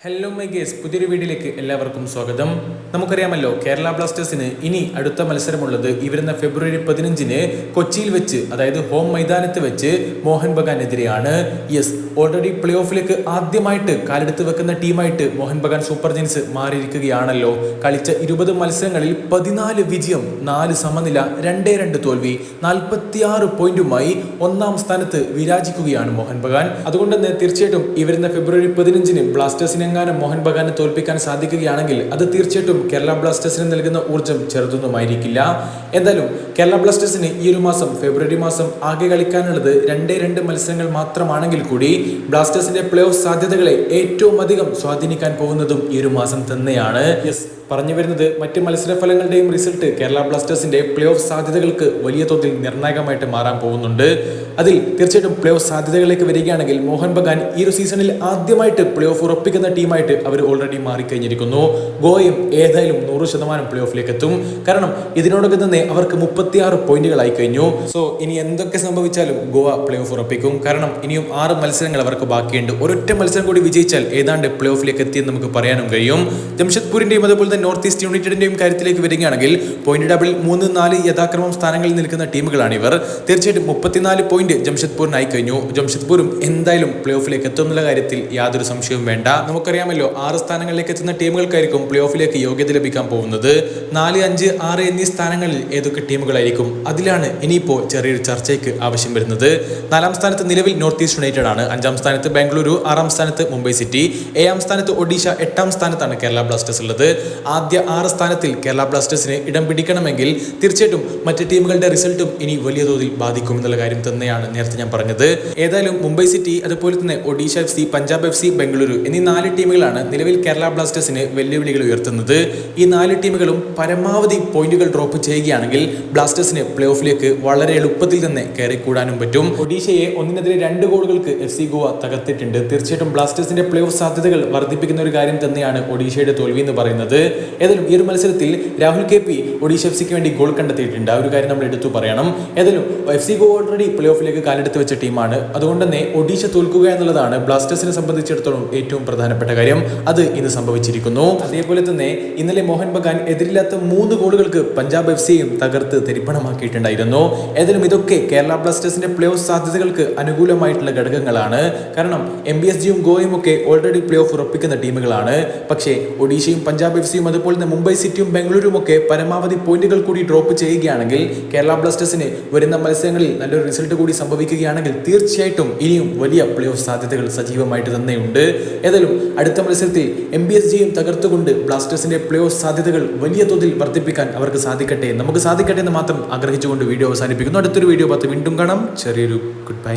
Hello my guys, പുതിയൊരു വീഡിയോയിലേക്ക് എല്ലാവർക്കും സ്വാഗതം. നമുക്കറിയാമല്ലോ, കേരള ബ്ലാസ്റ്റേഴ്സിന് ഇനി അടുത്ത മത്സരമുള്ളത് ഈ വരുന്ന ഫെബ്രുവരി 15 കൊച്ചിയിൽ വെച്ച്, അതായത് ഹോം മൈതാനത്ത് വെച്ച് മോഹൻ ബഗാനെതിരെയാണ്. യെസ്, ഓൾറെഡി പ്ലേ ഓഫിലേക്ക് ആദ്യമായിട്ട് കാലെടുത്ത് വെക്കുന്ന ടീമായിട്ട് മോഹൻ ബഗാൻ സൂപ്പർ ജയൻസ് മാറിയിരിക്കുകയാണല്ലോ. കളിച്ച 20 മത്സരങ്ങളിൽ 14 വിജയം, 4 സമനില, 2-2 തോൽവി, 46 പോയിന്റുമായി ഒന്നാം സ്ഥാനത്ത് വിരാജിക്കുകയാണ് മോഹൻ ബഗാൻ. അതുകൊണ്ട് തന്നെ തീർച്ചയായിട്ടും ഈ വരുന്ന ഫെബ്രുവരി 15 ബ്ലാസ്റ്റേഴ്സിനെ മോഹൻ ബഗാനെ തോൽപ്പിക്കാൻ സാധിക്കുകയാണെങ്കിൽ അത് തീർച്ചയായിട്ടും കേരള ബ്ലാസ്റ്റേഴ്സിന് നൽകുന്ന ഊർജ്ജം ചെറുതൊന്നുമായിരിക്കില്ല. എന്തായാലും കേരള ബ്ലാസ്റ്റേഴ്സിന് ഈ ഒരു മാസം, ഫെബ്രുവരി മാസം ആകെ കളിക്കാനുള്ളത് 2 മത്സരങ്ങൾ മാത്രമാണെങ്കിൽ കൂടി ബ്ലാസ്റ്റേഴ്സിന്റെ പ്ലേ ഓഫ് സാധ്യതകളെ ഏറ്റവും അധികം സ്വാധീനിക്കാൻ പോകുന്നതും ഈ ഒരു മാസം തന്നെയാണ്. യെസ്, പറഞ്ഞു വരുന്നത് മറ്റ് മത്സരഫലങ്ങളുടെയും റിസൾട്ട് കേരള ബ്ലാസ്റ്റേഴ്സിന്റെ പ്ലേ ഓഫ് സാധ്യതകൾക്ക് വലിയ തോതിൽ നിർണായകമായിട്ട് മാറാൻ പോകുന്നുണ്ട്. അതിൽ തീർച്ചയായിട്ടും പ്ലേ ഓഫ് സാധ്യതകളിലേക്ക് വരികയാണെങ്കിൽ മോഹൻ ബഗാൻ ഈ ഒരു സീസണിൽ ആദ്യമായിട്ട് പ്ലേ ഓഫ് ഉറപ്പിക്കുന്ന ടീമായിട്ട് അവർ ഓൾറെഡി മാറിക്കഴിഞ്ഞിരിക്കുന്നു. ഗോവയും ഏതായാലും 100% പ്ലേ ഓഫിലേക്ക് എത്തും. കാരണം ഇതിനോടൊപ്പം തന്നെ അവർക്ക് 36 പോയിന്റുകളായി കഴിഞ്ഞു. സോ ഇനി എന്തൊക്കെ സംഭവിച്ചാലും ഗോവ പ്ലേ ഓഫ് ഉറപ്പിക്കും. കാരണം ഇനിയും 6 മത്സരങ്ങൾ അവർക്ക് ബാക്കിയുണ്ട്. ഒരൊറ്റ മത്സരം കൂടി വിജയിച്ചാൽ ഏതാണ്ട് പ്ലേ ഓഫിലേക്ക് എത്തിയെന്ന് നമുക്ക് പറയാനും കഴിയും. ജംഷഡ്പൂരിന്റെയും അതുപോലെ നോർത്ത് ഈസ്റ്റ് യുണൈറ്റഡിന്റെയും കാര്യത്തിലേക്ക് വരികയാണെങ്കിൽ പോയിന്റ് ടേബിളിൽ 3-4 യഥാക്രമം സ്ഥാനങ്ങളിൽ നിൽക്കുന്ന ടീമുകളാണ് ഇവർ. തീർച്ചയായിട്ടും 34 പോയിന്റ് ജംഷഡ്പൂരിനായി കഴിഞ്ഞു. ജംഷഡ്പൂരും എന്തായാലും പ്ലേ ഓഫിലേക്ക് എത്തുന്നുള്ള കാര്യത്തിൽ യാതൊരു സംശയവും വേണ്ട. നമുക്കറിയാമല്ലോ, 6 സ്ഥാനങ്ങളിലേക്ക് എത്തുന്ന ടീമുകൾക്കായിരിക്കും പ്ലേ ഓഫിലേക്ക് യോഗ്യത ലഭിക്കാൻ പോകുന്നത്. 4, 5, 6 എന്നീ സ്ഥാനങ്ങളിൽ ഏതൊക്കെ ടീമുകളായിരിക്കും, അതിലാണ് ഇനിയിപ്പോ ചെറിയൊരു ചർച്ചയ്ക്ക് ആവശ്യം വരുന്നത്. 4ാം സ്ഥാനത്ത് നിലവിൽ നോർത്ത് ഈസ്റ്റ് യുണൈറ്റഡ് ആണ്. 5ാം സ്ഥാനത്ത് ബാംഗ്ലൂരു, 6ാം സ്ഥാനത്ത് മുംബൈ സിറ്റി, 7ാം സ്ഥാനത്ത് ഒഡീഷ, 8ാം സ്ഥാനത്താണ് കേരള ബ്ലാസ്റ്റേഴ്സ് ഉള്ളത്. ആദ്യ 6 സ്ഥാനത്തിൽ കേരള ബ്ലാസ്റ്റേഴ്സിന് ഇടം പിടിക്കണമെങ്കിൽ തീർച്ചയായിട്ടും മറ്റ് ടീമുകളുടെ റിസൾട്ടും ഇനി വലിയ തോതിൽ ബാധിക്കും എന്നുള്ള കാര്യം തന്നെയാണ് നേരത്തെ ഞാൻ പറഞ്ഞത്. ഏതായാലും മുംബൈ സിറ്റി, അതുപോലെ തന്നെ ഒഡീഷ FC, പഞ്ചാബ് FC, ബംഗളൂരു എന്നീ 4 ടീമുകളാണ് നിലവിൽ കേരള ബ്ലാസ്റ്റേഴ്സിന് വെല്ലുവിളികൾ ഉയർത്തുന്നത്. ഈ 4 ടീമുകളും പരമാവധി പോയിന്റുകൾ ഡ്രോപ്പ് ചെയ്യുകയാണെങ്കിൽ ബ്ലാസ്റ്റേഴ്സിന് പ്ലേ ഓഫിലേക്ക് വളരെ എളുപ്പത്തിൽ തന്നെ കയറിക്കൂടാനും പറ്റും. ഒഡീഷയെ 1-2 ഗോളുകൾക്ക് FC ഗോവ തകർത്തിട്ടുണ്ട്. തീർച്ചയായിട്ടും ബ്ലാസ്റ്റേഴ്സിന്റെ പ്ലേ ഓഫ് സാധ്യതകൾ വർദ്ധിപ്പിക്കുന്ന ഒരു കാര്യം തന്നെയാണ് ഒഡീഷയുടെ തോൽവി എന്ന് പറയുന്നത്. ഏതായാലും ഈ ഒരു മത്സരത്തിൽ രാഹുൽ KP ഒഡീഷ FCക്ക് വേണ്ടി ഗോൾ കണ്ടെത്തിയിട്ടുണ്ട്. ആ ഒരു കാര്യം നമ്മൾ എടുത്തു പറയണം. ഏതായാലും FC ഗോവ ഓൾറെഡി പ്ലേ ഓഫിലേക്ക് കാലെടുത്ത് വെച്ച ടീമാണ്. അതുകൊണ്ട് തന്നെ ഒഡീഷ തോൽക്കുക എന്നുള്ളതാണ് ബ്ലാസ്റ്റേഴ്സിനെ സംബന്ധിച്ചിടത്തോളം ഏറ്റവും പ്രധാനപ്പെട്ട കാര്യം. അത് ഇന്ന് സംഭവിച്ചിരിക്കുന്നു. അതേപോലെ തന്നെ ഇന്നലെ മോഹൻ ബഗാൻ എതിരില്ലാത്ത 3 ഗോളുകൾക്ക് പഞ്ചാബ് FCയും തകർത്ത് തരിപ്പണമാക്കിയിട്ടുണ്ടായിരുന്നു. ഏതായാലും ഇതൊക്കെ കേരള ബ്ലാസ്റ്റേഴ്സിന്റെ പ്ലേ ഓഫ് സാധ്യതകൾക്ക് അനുകൂലമായിട്ടുള്ള ഘടകങ്ങളാണ്. കാരണം MBSGയും ഗോവയും ഒക്കെ ഓൾറെഡി പ്ലേ ഓഫ് ഉറപ്പിക്കുന്ന ടീമുകളാണ്. പക്ഷേ ഒഡീഷയും പഞ്ചാബ് FCയും അതുപോലെ തന്നെ മുംബൈ സിറ്റിയും ബംഗളൂരും ഒക്കെ പരമാവധി പോയിന്റുകൾ കൂടി ഡ്രോപ്പ് ചെയ്യുകയാണെങ്കിൽ കേരള ബ്ലാസ്റ്റേഴ്സിന് വരുന്ന മത്സരങ്ങളിൽ നല്ലൊരു റിസൾട്ട് കൂടി സംഭവിക്കുകയാണെങ്കിൽ തീർച്ചയായിട്ടും ഇനിയും വലിയ പ്ലേ ഓഫ് സാധ്യതകൾ സജീവമായിട്ട് തന്നെയുണ്ട്. ഏതായാലും അടുത്ത മത്സരത്തിൽ MBSGയും തകർത്തുകൊണ്ട് ബ്ലാസ്റ്റേഴ്സിന്റെ പ്ലേ ഓഫ് സാധ്യതകൾ വലിയ തോതിൽ വർദ്ധിപ്പിക്കാൻ അവർക്ക് സാധിക്കട്ടെ, നമുക്ക് സാധിക്കട്ടെ എന്ന് മാത്രം ആഗ്രഹിച്ചുകൊണ്ട് വീഡിയോ അവസാനിപ്പിക്കുന്നു. അടുത്തൊരു വീഡിയോ വീണ്ടും കാണാം. ചെറിയൊരു ഗുഡ് ബൈ.